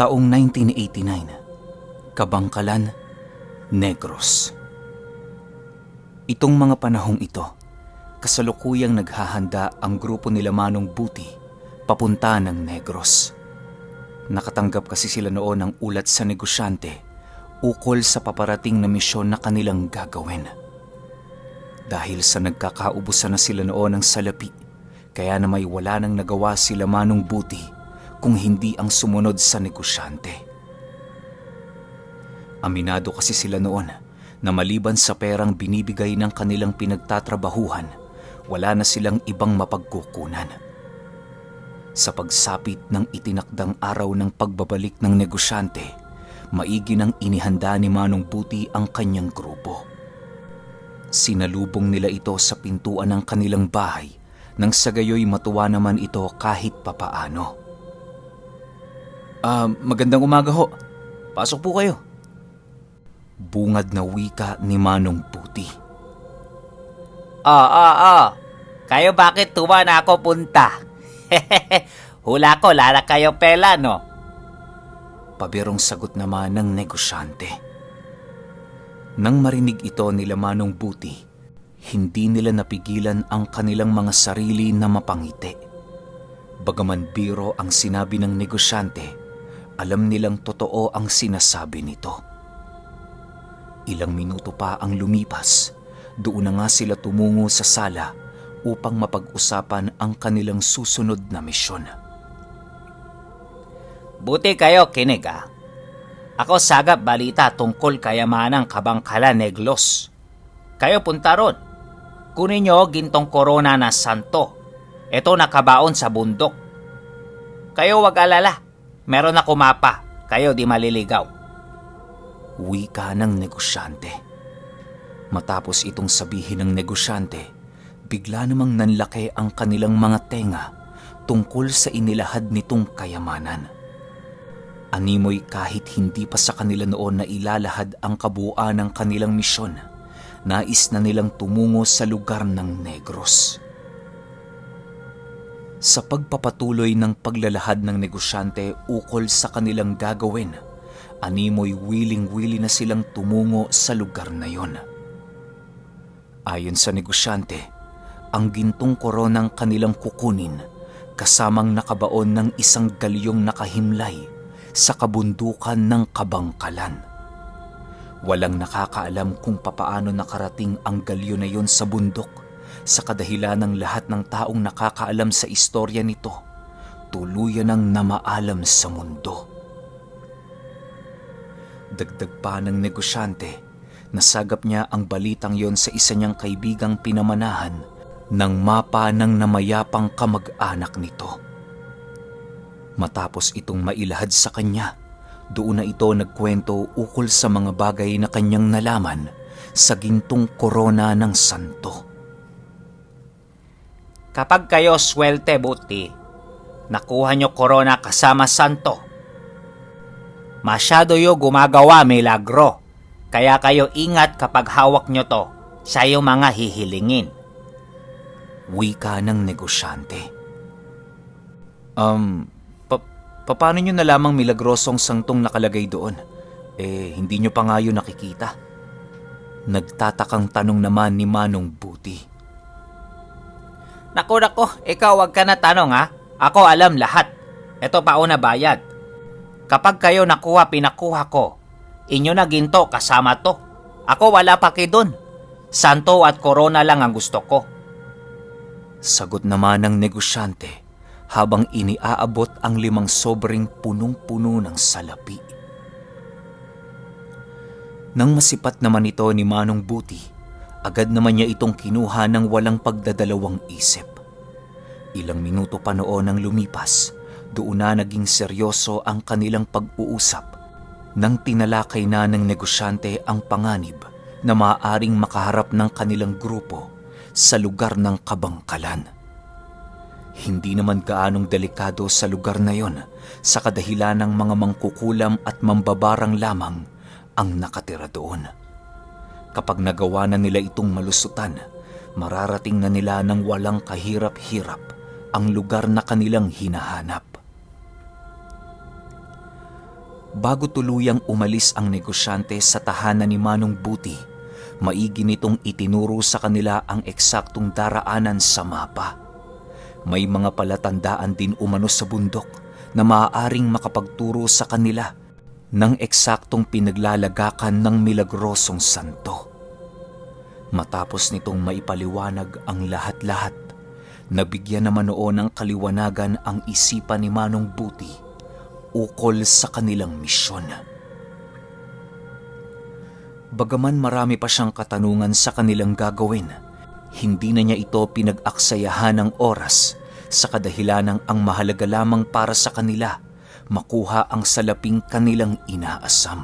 Taong 1989, Kabangkalan, Negros. Itong mga panahong ito, kasalukuyang naghahanda ang grupo nila Manong Buti papunta ng Negros. Nakatanggap kasi sila noon ng ulat sa negosyante ukol sa paparating na misyon na kanilang gagawin. Dahil sa nagkakaubusan na sila noon ng salapi, kaya na may wala nang nagawa sila Manong Buti kung hindi ang sumunod sa negosyante. Aminado kasi sila noon na maliban sa perang binibigay ng kanilang pinagtatrabahuhan, wala na silang ibang mapagkukunan. Sa pagsapit ng itinakdang araw ng pagbabalik ng negosyante, maigi nang inihanda ni Manong Buti ang kanyang grupo. Sinalubong nila ito sa pintuan ng kanilang bahay nang sa gayoy matuwa naman ito kahit papaano. Magandang umaga ho. Pasok po kayo. Bungad na wika ni Manong Buti. Kayo bakit tuwa na ako punta? Hula ko, lala kayo pela, no? Pabirong sagot naman ng negosyante. Nang marinig ito nila Manong Buti, hindi nila napigilan ang kanilang mga sarili na mapangiti. Bagaman biro ang sinabi ng negosyante, alam nilang totoo ang sinasabi nito. Ilang minuto pa ang lumipas, doon na nga sila tumungo sa sala upang mapag-usapan ang kanilang susunod na misyon. Buti kayo kinig Ako sagap balita tungkol kayamanang Kabangkalan Negros. Kayo punta ron. Kunin nyo gintong korona na santo. Ito nakabaon sa bundok. Kayo wag alala. Meron ako mapa. Kayo di maliligaw. Wika ng negosyante. Matapos itong sabihin ng negosyante, bigla namang nanlaki ang kanilang mga tenga tungkol sa inilahad nitong kayamanan. Animoy kahit hindi pa sa kanila noon na ilalahad ang kabuuan ng kanilang misyon, nais na nilang tumungo sa lugar ng Negros. Sa pagpapatuloy ng paglalahad ng negosyante ukol sa kanilang gagawin, animoy wiling-wili na silang tumungo sa lugar na yon. Ayon sa negosyante, ang gintong koronang kanilang kukunin kasamang nakabaon ng isang galyong nakahimlay sa kabundukan ng Kabangkalan. Walang nakakaalam kung papaano nakarating ang galyo na yon sa bundok, sa kadahilan ng lahat ng taong nakakaalam sa istorya nito, tuluyan ng namaalam sa mundo. Dagdag pa ng negosyante, nasagap niya ang balitang yon sa isa niyang kaibigang pinamanahan ng mapa ng namayapang kamag-anak nito. Matapos itong mailahad sa kanya, doon na ito nagkwento ukol sa mga bagay na kanyang nalaman sa gintong korona ng santo. Kapag kayo swerte Buti, nakuha nyo korona kasama santo. Masyado yo gumagawa milagro, kaya kayo ingat kapag hawak nyo to sa iyong mga hihilingin. Wika ng negosyante. Paano nyo nalamang milagrosong sangtong nakalagay doon? Hindi nyo pa nga yun nakikita. Nagtatakang tanong naman ni Manong Buti. Naku, ikaw wag ka na tanong Ako alam lahat. Ito pa una bayad. Kapag kayo nakuha, pinakuha ko. Inyo na ginto, kasama to. Ako wala pa doon. Santo at korona lang ang gusto ko. Sagot naman ng negosyante habang iniaabot ang 5 sobreng punong-puno ng salapi. Nang masipat naman ito ni Manong Buti, agad naman niya itong kinuha ng walang pagdadalawang isip. Ilang minuto pa noon ang lumipas, doon na naging seryoso ang kanilang pag-uusap nang tinalakay na ng negosyante ang panganib na maaaring makaharap ng kanilang grupo sa lugar ng Kabangkalan. Hindi naman gaanong delikado sa lugar na yon sa kadahilan ng mga mangkukulam at mambabarang lamang ang nakatira doon. Kapag nagawa na nila itong malusutan, mararating na nila ng walang kahirap-hirap ang lugar na kanilang hinahanap. Bago tuluyang umalis ang negosyante sa tahanan ni Manong Buti, maigi nitong itinuro sa kanila ang eksaktong daraanan sa mapa. May mga palatandaan din umano sa bundok na maaaring makapagturo sa kanila ng eksaktong pinaglalagakan ng milagrosong santo. Matapos nitong maipaliwanag ang lahat-lahat, nabigyan naman noon ng kaliwanagan ang isipan ni Manong Buti ukol sa kanilang misyon. Bagaman marami pa siyang katanungan sa kanilang gagawin, hindi na niya ito pinag-aksayahan ng oras sa kadahilanang ang mahalaga lamang para sa kanila makuha ang salaping kanilang inaasam.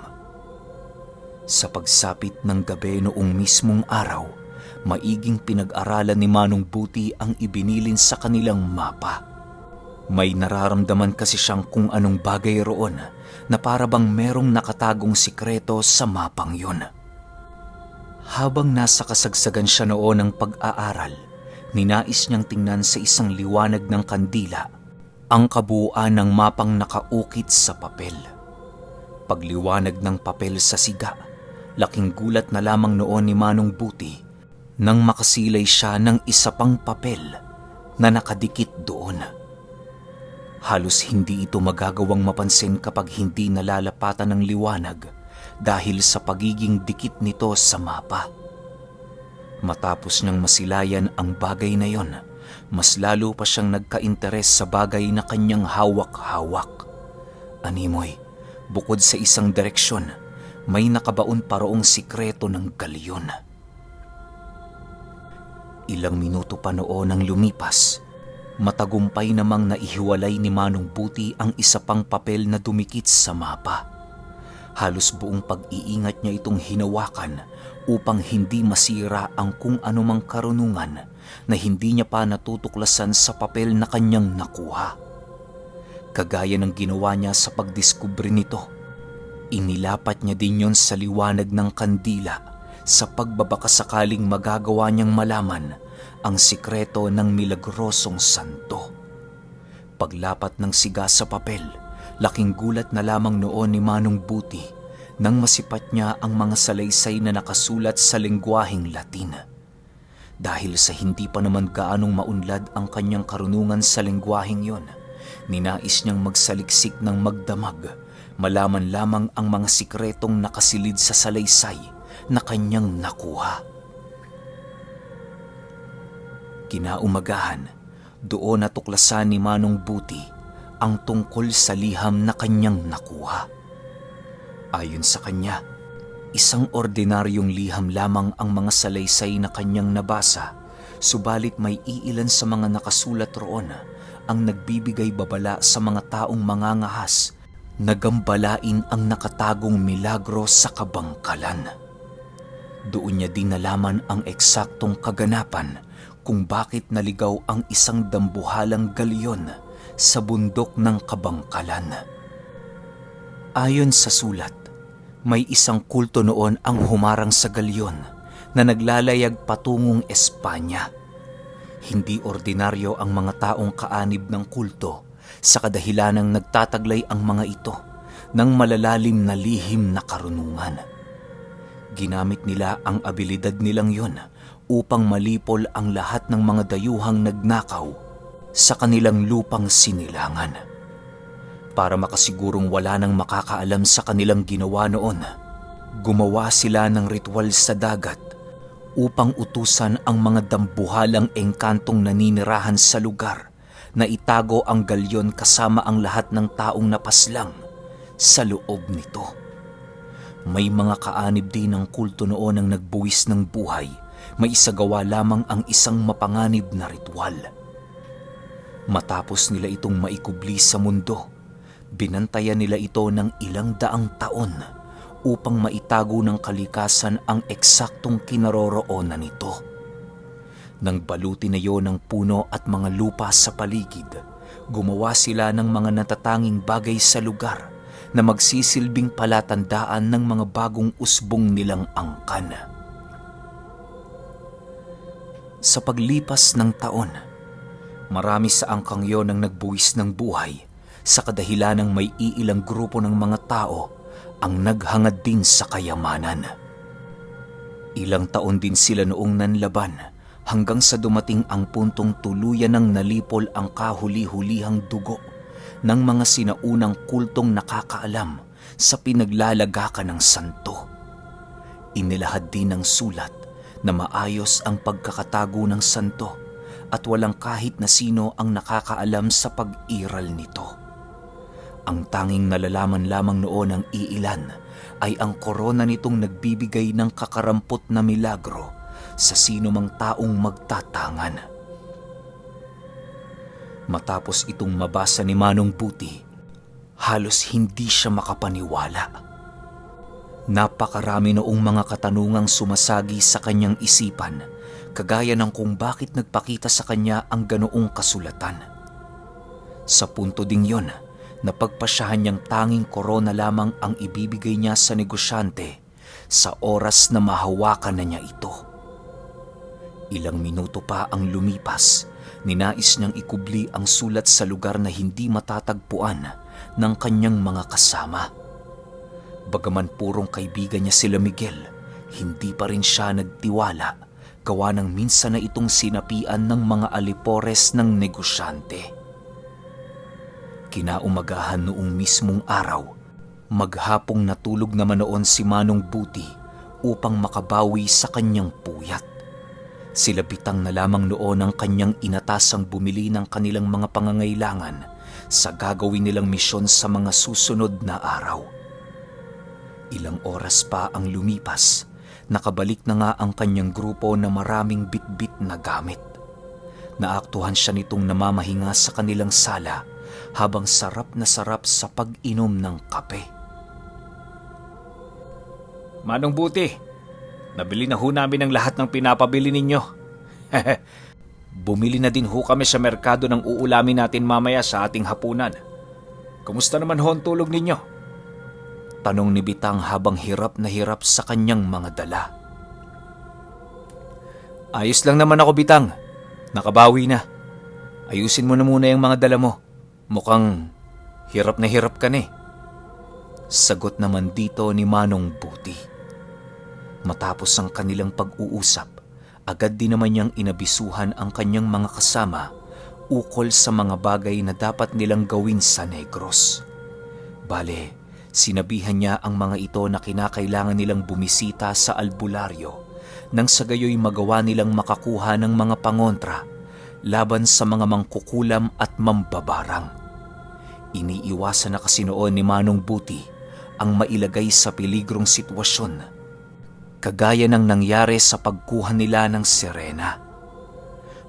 Sa pagsapit ng gabi noong mismong araw, maiging pinag-aralan ni Manong Buti ang ibinilin sa kanilang mapa. May nararamdaman kasi siyang kung anong bagay roon na para bang merong nakatagong sikreto sa mapang yun. Habang nasa kasagsagan siya noon ng pag-aaral, ninais niyang tingnan sa isang liwanag ng kandila ang kabuuan ng mapang nakaukit sa papel. Pagliwanag ng papel sa siga, laking gulat na lamang noon ni Manong Buti nang makasilay siya ng isa pang papel na nakadikit doon. Halos hindi ito magagawang mapansin kapag hindi nalalapatan ng liwanag dahil sa pagiging dikit nito sa mapa. Matapos niyang masilayan ang bagay na yon, mas lalo pa siyang nagka-interes sa bagay na kanyang hawak-hawak. Animoy, bukod sa isang direksyon, may nakabaon pa roong sikreto ng galyon. Ilang minuto pa noon ang lumipas, matagumpay namang naihiwalay ni Manong Buti ang isa pang papel na dumikit sa mapa. Halos buong pag-iingat niya itong hinawakan upang hindi masira ang kung anumang karunungan na hindi niya pa natutuklasan sa papel na kanyang nakuha. Kagaya ng ginawa niya sa pagdiskubre nito, inilapat niya din yon sa liwanag ng kandila sa pagbabakasakaling magagawa niyang malaman ang sikreto ng milagrosong santo. Paglapat ng siga sa papel, laking gulat na lamang noon ni Manong Buti nang masipat niya ang mga salaysay na nakasulat sa lengguaheng Latin. Dahil sa hindi pa naman gaanong maunlad ang kanyang karunungan sa lengguaheng yon, ninais niyang magsaliksik ng magdamag, malaman lamang ang mga sikretong nakasilid sa salaysay na kanyang nakuha. Kinaumagahan, doon natuklasan ni Manong Buti ang tungkol sa liham na kanyang nakuha. Ayon sa kanya, isang ordinaryong liham lamang ang mga salaysay na kanyang nabasa, subalit may iilan sa mga nakasulat roon ang nagbibigay babala sa mga taong mangangahas na gambalain ang nakatagong milagro sa kabangkalan. Doon niya din nalaman ang eksaktong kaganapan kung bakit naligaw ang isang dambuhalang galyon sa bundok ng kabangkalan. Ayon sa sulat, may isang kulto noon ang humarang sa galyon na naglalayag patungong Espanya. Hindi ordinaryo ang mga taong kaanib ng kulto sa kadahilanang nagtataglay ang mga ito ng malalalim na lihim na karunungan. Ginamit nila ang abilidad nilang yon upang malipol ang lahat ng mga dayuhang nagnakaw sa kanilang lupang sinilangan. Para makasigurong wala nang makakaalam sa kanilang ginawa noon, gumawa sila ng ritual sa dagat upang utusan ang mga dambuhalang engkantong naninirahan sa lugar na itago ang galyon kasama ang lahat ng taong napaslang sa loob nito. May mga kaanib din ng kulto noon ang nagbuwis ng buhay, may isagawa lamang ang isang mapanganib na ritual. Matapos nila itong maikubli sa mundo, binantayan nila ito ng ilang daang taon upang maitago ng kalikasan ang eksaktong kinaroroonan nito. Nang baluti na yon ng puno at mga lupa sa paligid, gumawa sila ng mga natatanging bagay sa lugar na magsisilbing palatandaan ng mga bagong usbong nilang angkan. Sa paglipas ng taon, marami sa angkang yon ang nagbuwis ng buhay sa kadahilanang may iilang grupo ng mga tao ang naghangad din sa kayamanan. Ilang taon din sila noong nanlaban hanggang sa dumating ang puntong tuluyan ng nalipol ang kahuli-hulihang dugo ng mga sinaunang kultong nakakaalam sa pinaglalagakan ng santo. Inilahad din ng sulat na maayos ang pagkakatago ng santo at walang kahit na sino ang nakakaalam sa pag-iral nito. Ang tanging nalalaman lamang noon ng iilan ay ang korona nitong nagbibigay ng kakarampot na milagro sa sino mang taong magtatangan. Matapos itong mabasa ni Manong Buti, halos hindi siya makapaniwala. Napakarami noong mga katanungang sumasagi sa kanyang isipan, kagaya ng kung bakit nagpakita sa kanya ang ganoong kasulatan. Sa punto ding yon, napagpasyahan niyang tanging korona lamang ang ibibigay niya sa negosyante sa oras na mahawakan na niya ito. Ilang minuto pa ang lumipas, ninais niyang ikubli ang sulat sa lugar na hindi matatagpuan ng kanyang mga kasama. Bagaman purong kaibigan niya sila Miguel, hindi pa rin siya nagtiwala gawa ng minsan na itong sinapian ng mga alipores ng negosyante. Kinaumagahan noong mismong araw, maghapong natulog naman noon si Manong Buti upang makabawi sa kanyang puyat. Sila bitang na lamang noon ang kanyang inatasang bumili ng kanilang mga pangangailangan sa gagawin nilang misyon sa mga susunod na araw. Ilang oras pa ang lumipas, nakabalik na nga ang kanyang grupo na maraming bitbit na gamit. Naaktuhan siya nitong namamahinga sa kanilang sala habang sarap na sarap sa pag-inom ng kape. Manong Buti, nabili na ho namin ang lahat ng pinapabili ninyo. Bumili na din ho kami sa merkado ng uulamin natin mamaya sa ating hapunan. Kumusta naman ho ang tulog ninyo? Tanong ni Bitang habang hirap na hirap sa kanyang mga dala. Ayos lang naman ako, Bitang. Nakabawi na. Ayusin mo na muna yung mga dala mo. Mukhang hirap na hirap ka na eh. Sagot naman dito ni Manong Buti. Matapos ang kanilang pag-uusap, agad din naman niyang inabisuhan ang kanyang mga kasama ukol sa mga bagay na dapat nilang gawin sa Negros. Bale, sinabihan niya ang mga ito na kinakailangan nilang bumisita sa albularyo nang sa gayoy magawa nilang makakuha ng mga pangontra laban sa mga mangkukulam at mambabarang. Iniiwasan na kasi noon ni Manong Buti ang mailagay sa peligrong sitwasyon, kagaya ng nangyari sa pagkuha nila ng Serena.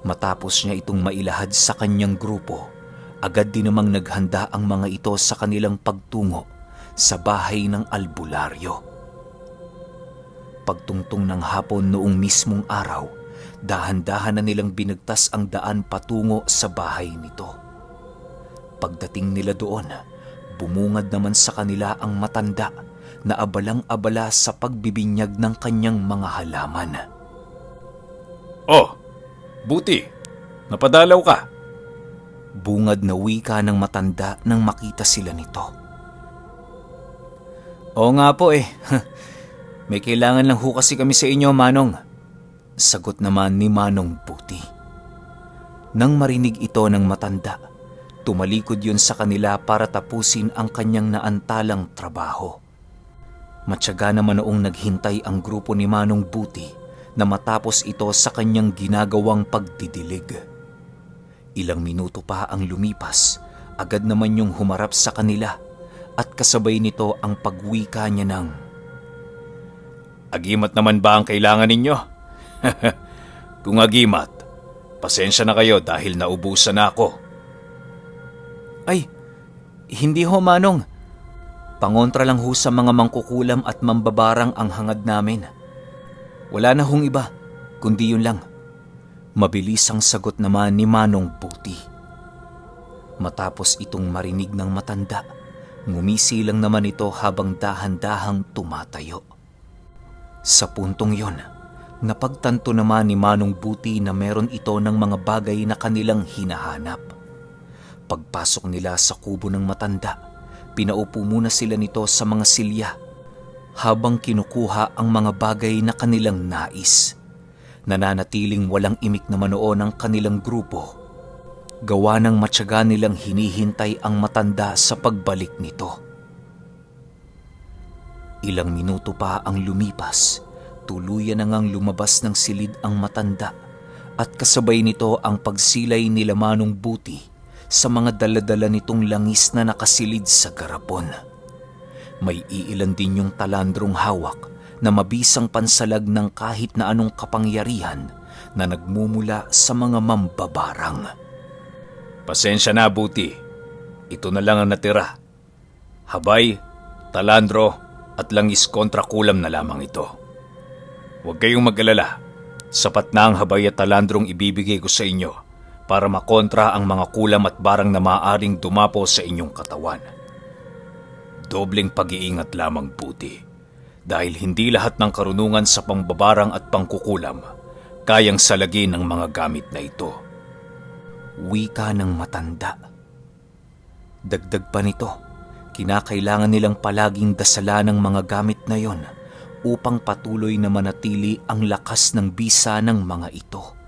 Matapos niya itong mailahad sa kanyang grupo, agad din namang naghanda ang mga ito sa kanilang pagtungo sa bahay ng albularyo. Pagtungtong ng hapon noong mismong araw, dahan-dahan na nilang binagtas ang daan patungo sa bahay nito. Pagdating nila doon, bumungad naman sa kanila ang matanda na abalang-abala sa pagbibinyag ng kanyang mga halaman. Oh, Buti, napadalaw ka. Bungad na wika ng matanda nang makita sila nito. Oo nga po eh. May kailangan lang ho kasi kami sa inyo, Manong. Sagot naman ni Manong Buti. Nang marinig ito ng matanda, tumalikod yun sa kanila para tapusin ang kanyang naantalang trabaho. Matyaga naman noong naghintay ang grupo ni Manong Buti na matapos ito sa kanyang ginagawang pagdidilig. Ilang minuto pa ang lumipas, agad naman yung humarap sa kanila at kasabay nito ang pagwika niya ng, Agimat naman ba ang kailangan ninyo? Kung agimat, pasensya na kayo dahil naubusan na ako. Ay, hindi ho Manong. Pangontra lang ho sa mga mangkukulam at mambabarang ang hangad namin. Wala na hong iba, kundi yun lang. Mabilis ang sagot naman ni Manong Buti. Matapos itong marinig ng matanda, ngumisi lang naman ito habang dahan-dahang tumatayo. Sa puntong yon, napagtanto naman ni Manong Buti na meron ito ng mga bagay na kanilang hinahanap. Pagpasok nila sa kubo ng matanda, pinaupo muna sila nito sa mga silya habang kinukuha ang mga bagay na kanilang nais. Nananatiling walang imik na manoon ang kanilang grupo. Gawa ng matyaga nilang hinihintay ang matanda sa pagbalik nito. Ilang minuto pa ang lumipas, tuluyan na ngang lumabas ng silid ang matanda at kasabay nito ang pagsilay nila Manong Buti sa mga daladala nitong langis na nakasilid sa garapon. May iilan din yung talandrong hawak na mabisang pansalag ng kahit na anong kapangyarihan na nagmumula sa mga mambabarang. Pasensya na, Buti. Ito na lang ang natira. Habay, talandro at langis kontra kulam na lamang ito. Huwag kayong mag-alala. Sapat na ang habay at talandrong ibibigay ko sa inyo para makontra ang mga kulam at barang na maaaring dumapo sa inyong katawan. Dobleng pag-iingat lamang, Buti, dahil hindi lahat ng karunungan sa pangbabarang at pangkukulam kayang salagin ng mga gamit na ito. Wika ng matanda. Dagdag pa nito, kinakailangan nilang palaging dasalan ng mga gamit na yon upang patuloy na manatili ang lakas ng bisa ng mga ito.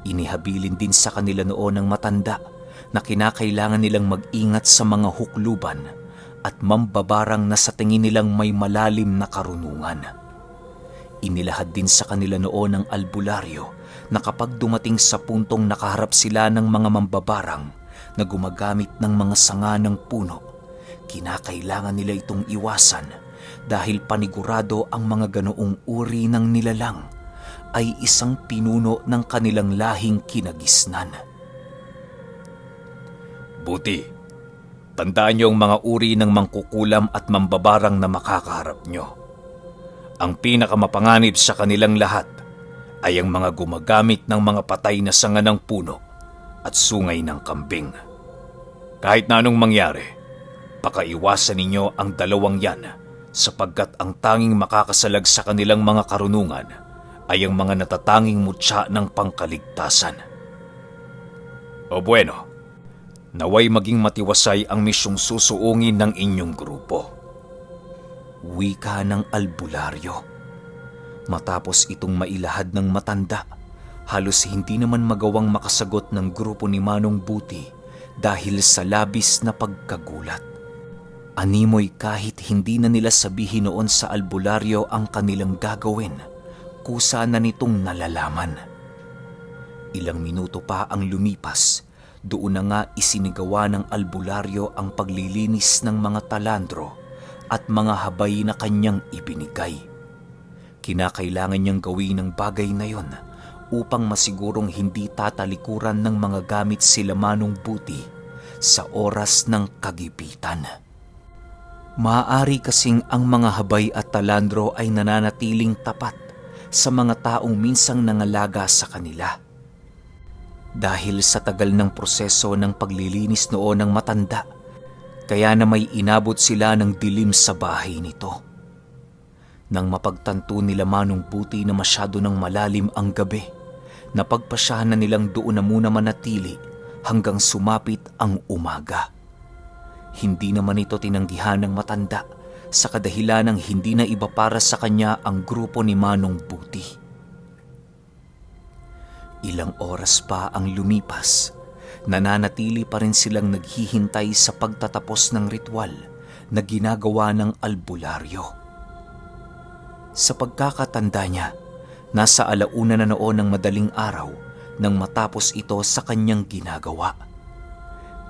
Inihabilin din sa kanila noon ng matanda na kinakailangan nilang mag-ingat sa mga hukluban at mambabarang na sa tingin nilang may malalim na karunungan. Inilahad din sa kanila noon ng albularyo na kapag dumating sa puntong nakaharap sila ng mga mambabarang na gumagamit ng mga sanga ng puno, kinakailangan nila itong iwasan dahil panigurado ang mga ganoong uri ng nilalang ay isang pinuno ng kanilang lahing kinagisnan. Buti, tandaan niyo ang mga uri ng mangkukulam at mambabarang na makakaharap niyo. Ang pinakamapanganib sa kanilang lahat ay ang mga gumagamit ng mga patay na sanga ng puno at sungay ng kambing. Kahit na anong mangyari, pakaiwasan ninyo ang dalawang yan sapagkat ang tanging makakasalag sa kanilang mga karunungan ay ang mga natatanging mutya ng pangkaligtasan. O bueno, naway maging matiwasay ang misyong susuungin ng inyong grupo. Wika ng albularyo. Matapos itong mailahad ng matanda, halos hindi naman magawang makasagot ng grupo ni Manong Buti dahil sa labis na pagkagulat. Animoy kahit hindi na nila sabihin noon sa albularyo ang kanilang gagawin, kusa na nitong nalalaman. Ilang minuto pa ang lumipas, doon na nga isinigawa ng albularyo ang paglilinis ng mga talandro at mga habay na kanyang ibinigay. Kinakailangan niyang gawin ang bagay na yon upang masigurong hindi tatalikuran ng mga gamit sila Manong Buti sa oras ng kagipitan. Maaari kasing ang mga habay at talandro ay nananatiling tapat sa mga taong minsang nangalaga sa kanila. Dahil sa tagal ng proseso ng paglilinis noon ng matanda, kaya na may inabot sila ng dilim sa bahay nito. Nang mapagtanto nila Manong Buti na masyado ng malalim ang gabi, napagpasyahan na nilang doon na muna manatili hanggang sumapit ang umaga. Hindi naman ito tinanggihan ng matanda sa kadahilan ng hindi na iba para sa kanya ang grupo ni Manong Buti. Ilang oras pa ang lumipas, nananatili pa rin silang naghihintay sa pagtatapos ng ritual na ginagawa ng albularyo. Sa pagkakatanda niya, nasa alauna na noon ng madaling araw nang matapos ito sa kanyang ginagawa.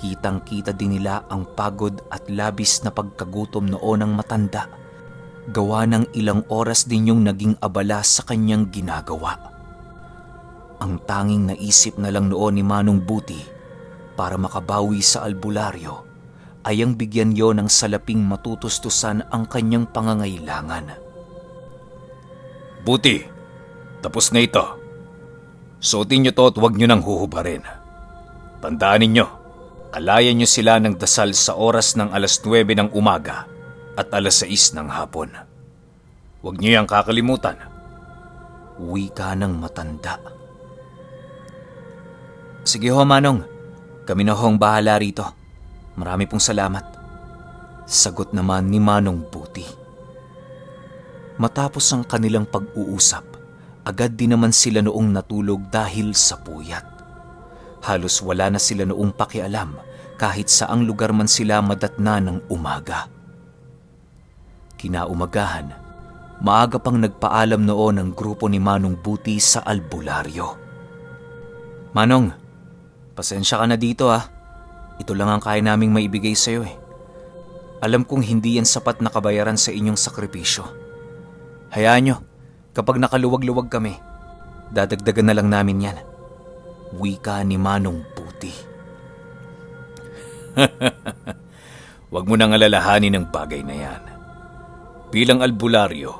Kitang-kita din nila ang pagod at labis na pagkagutom noon ng matanda, gawa ng ilang oras din yung naging abala sa kanyang ginagawa. Ang tanging naisip na lang noon ni Manong Buti para makabawi sa albularyo ay ang bigyan yon ng salaping matutustusan ang kanyang pangangailangan. Buti, tapos na ito. Suotin niyo to at huwag niyo nang huhubarin. Tandaan ninyo, alayan niyo sila ng dasal sa oras ng 9:00 ng umaga at 6:00 ng hapon. Huwag niyo yang kakalimutan. Wika ng matanda. Sige ho, Manong. Kami na hong bahala rito. Marami pong salamat. Sagot naman ni Manong Buti. Matapos ang kanilang pag-uusap, agad din naman sila noong natulog dahil sa puyat. Halos wala na sila noong pakialam kahit saang lugar man sila madatna ng umaga. Kinaumagahan, maaga pang nagpaalam noon ang grupo ni Manong Buti sa albularyo. Manong, pasensya ka na dito ha. Ito lang ang kaya naming maibigay sa'yo eh. Alam kong hindi yan sapat na kabayaran sa inyong sakripisyo. Hayaan nyo, kapag nakaluwag-luwag kami, dadagdagan na lang namin yan. Wika ni Manong Buti. Huwag mo nang alalahanin ang bagay na yan. Bilang albularyo,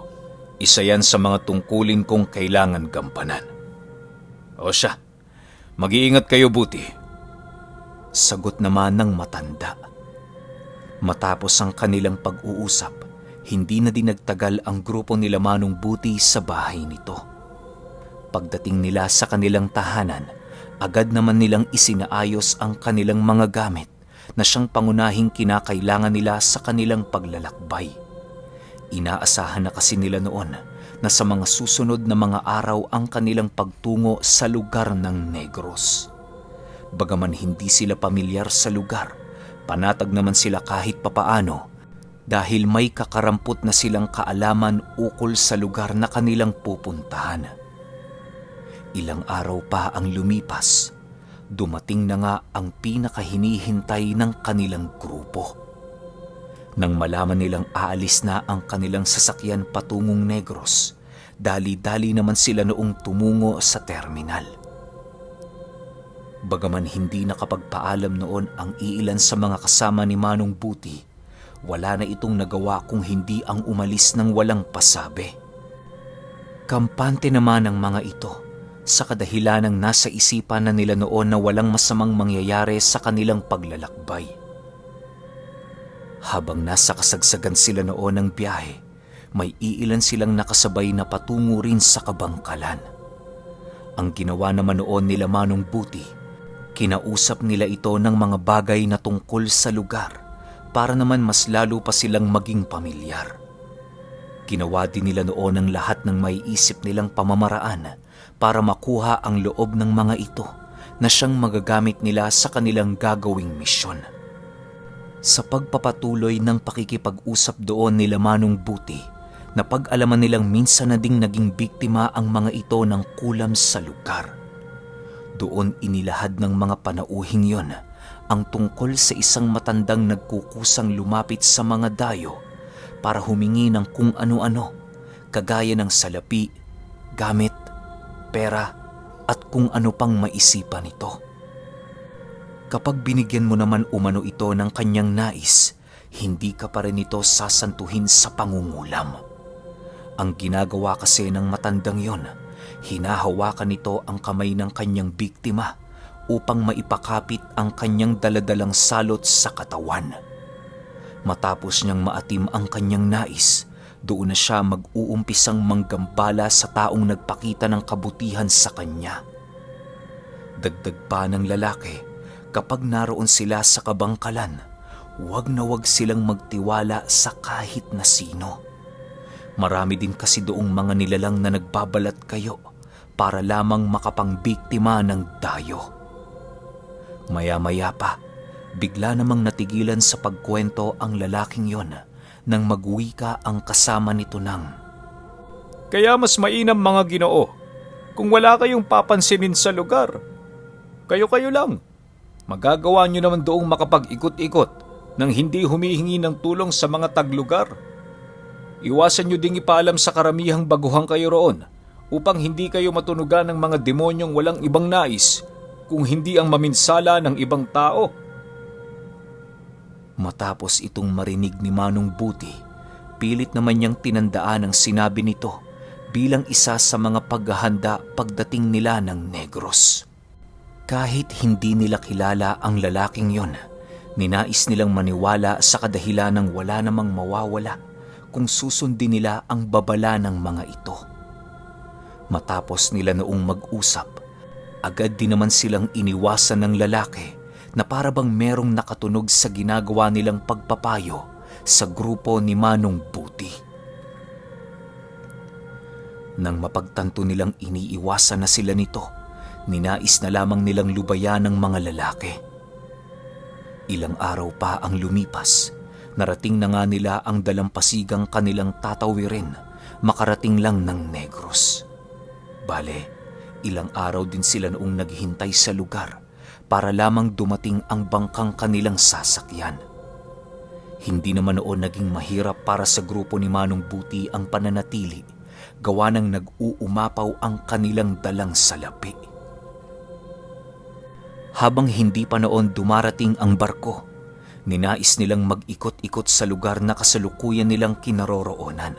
isa yan sa mga tungkulin kong kailangan gampanan. O siya, mag-iingat kayo, Buti. Sagot naman ng matanda. Matapos ang kanilang pag-uusap, hindi na din nagtagal ang grupo nila Manong Buti sa bahay nito. Pagdating nila sa kanilang tahanan, agad naman nilang isinaayos ang kanilang mga gamit na siyang pangunahing kinakailangan nila sa kanilang paglalakbay. Inaasahan na kasi nila noon na sa mga susunod na mga araw ang kanilang pagtungo sa lugar ng Negros. Bagaman hindi sila pamilyar sa lugar, panatag naman sila kahit papaano dahil may kakarampot na silang kaalaman ukol sa lugar na kanilang pupuntahan. Ilang araw pa ang lumipas, dumating na nga ang pinakahinihintay ng kanilang grupo. Nang malaman nilang aalis na ang kanilang sasakyan patungong Negros, dali-dali naman sila noong tumungo sa terminal. Bagaman hindi nakapagpaalam noon ang iilan sa mga kasama ni Manong Buti, wala na itong nagawa kung hindi ang umalis ng walang pasabi. Kampante naman ang mga ito sa kadahilanang nasa isipan na nila noon na walang masamang mangyayari sa kanilang paglalakbay. Habang nasa kasagsagan sila noon ng biyahe, may iilan silang nakasabay na patungo rin sa kabangkalan. Ang ginawa naman noon nila Manong Buti, kinausap nila ito ng mga bagay na tungkol sa lugar para naman mas lalo pa silang maging pamilyar. Ginawa din nila noon ang lahat ng maiisip nilang pamamaraan para makuha ang loob ng mga ito na siyang magagamit nila sa kanilang gagawing misyon. Sa pagpapatuloy ng pakikipag-usap doon nila Manong Buti, napag-alaman nilang minsan na ding naging biktima ang mga ito ng kulam sa lugar. Doon inilahad ng mga panauhing yon ang tungkol sa isang matandang nagkukusang lumapit sa mga dayo para humingi ng kung ano-ano, kagaya ng salapi, gamit, pera at kung ano pang maisipan ito. Kapag binigyan mo naman umano ito ng kanyang nais, hindi ka pa rin ito sasantuhin sa pangungulam. Ang ginagawa kasi ng matandang yon, hinahawakan nito ang kamay ng kanyang biktima upang maipakapit ang kanyang daladalang salot sa katawan. Matapos niyang maatim ang kanyang nais, doon na siya mag-uumpisang manggambala sa taong nagpakita ng kabutihan sa kanya. Dagdag pa ng lalaki, kapag naroon sila sa kabangkalan, huwag na huwag silang magtiwala sa kahit na sino. Marami din kasi doong mga nilalang na nagbabalat kayo para lamang makapangbiktima ng dayo. Maya-maya pa, bigla namang natigilan sa pagkwento ang lalaking yon nang magwika ang kasama nito ng, Kaya mas mainam mga Ginoo, kung wala kayong papansinin sa lugar, kayo-kayo lang. Magagawa nyo naman doong makapag-ikot-ikot nang hindi humihingi ng tulong sa mga taglugar. Iwasan nyo ding ipaalam sa karamihang baguhan kayo roon upang hindi kayo matunugan ng mga demonyong walang ibang nais kung hindi ang maminsala ng ibang tao. Matapos itong marinig ni Manong Buti, pilit naman niyang tinandaan ang sinabi nito bilang isa sa mga paghahanda pagdating nila ng Negros. Kahit hindi nila kilala ang lalaking yon, ninais nilang maniwala sa kadahilanang wala namang mawawala kung susundin nila ang babala ng mga ito. Matapos nila noong mag-usap, agad din naman silang iniwasan ng lalaki na parabang merong nakatunog sa ginagawa nilang pagpapayo sa grupo ni Manong Buti. Nang mapagtanto nilang iniiwasan na sila nito, ninais na lamang nilang lubayan ng mga lalaki. Ilang araw pa ang lumipas, narating na nga nila ang dalampasigang kanilang tatawirin, makarating lang ng Negros. Bale, ilang araw din sila noong naghihintay sa lugar para lamang dumating ang bangkang kanilang sasakyan. Hindi naman noon naging mahirap para sa grupo ni Manong Buti ang pananatili, gawa ng nag-uumapaw ang kanilang dalang salapi. Habang hindi pa noon dumarating ang barko, ninais nilang mag-ikot-ikot sa lugar na kasalukuyan nilang kinaroroonan.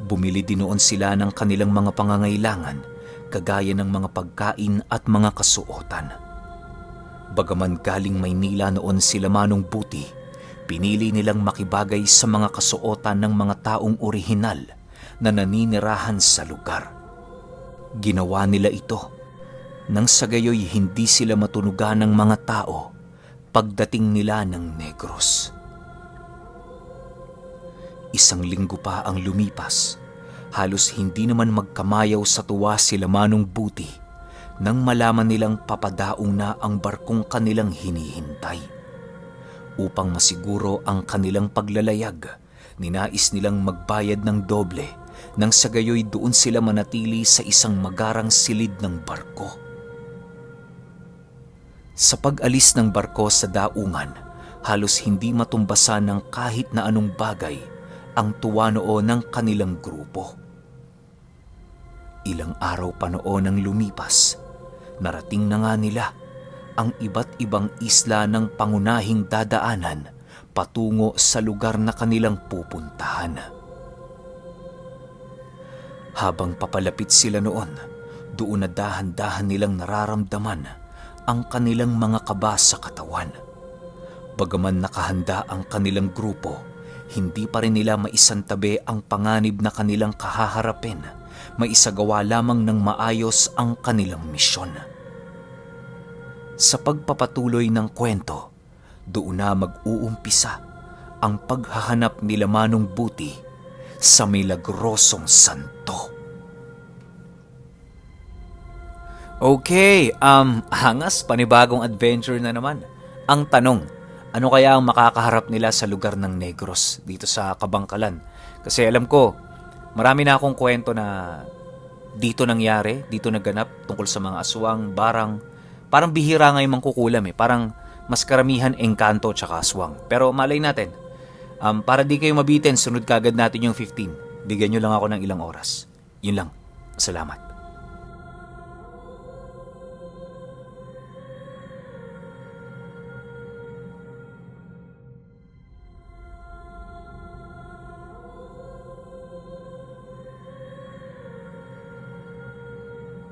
Bumili din noon sila ng kanilang mga pangangailangan, kagaya ng mga pagkain at mga kasuotan. Bagaman galing Maynila noon sila Manong Buti, pinili nilang makibagay sa mga kasuotan ng mga taong orihinal na naninirahan sa lugar. Ginawa nila ito nang sa gayoy hindi sila matunugan ng mga tao pagdating nila ng Negros. Isang linggo pa ang lumipas, halos hindi naman magkamayaw sa tuwa sila Manong Buti nang malaman nilang papadaong na ang barkong kanilang hinihintay. Upang masiguro ang kanilang paglalayag, ninais nilang magbayad ng doble nang sa gayoy doon sila manatili sa isang magarang silid ng barko. Sa pag-alis ng barko sa daungan, halos hindi matumbasan ng kahit na anong bagay ang tuwa noon ng kanilang grupo. Ilang araw pa noon ang lumipas, narating na nga nila ang iba't ibang isla ng pangunahing dadaanan patungo sa lugar na kanilang pupuntahan. Habang papalapit sila noon, doon na dahan-dahan nilang nararamdaman ang kanilang mga kaba sa katawan. Bagaman nakahanda ang kanilang grupo, hindi pa rin nila maisantabi ang panganib na kanilang kahaharapin, maisagawa lamang ng maayos ang kanilang misyon. Sa pagpapatuloy ng kwento, doon na mag-uumpisa ang paghahanap nila Manong Buti sa milagrosong santo. Okay, hangas, panibagong adventure na naman. Ang tanong, ano kaya ang makakaharap nila sa lugar ng Negros dito sa Kabangkalan? Kasi alam ko, marami na akong kwento na dito nangyari, dito naganap tungkol sa mga aswang, barang. Parang bihira nga yung mangkukulam eh. Parang mas karamihan engkanto tsaka aswang. Pero malay natin, para di kayo mabitin, sunod kagad natin yung 15. Bigyan nyo lang ako ng ilang oras. Yun lang. Salamat.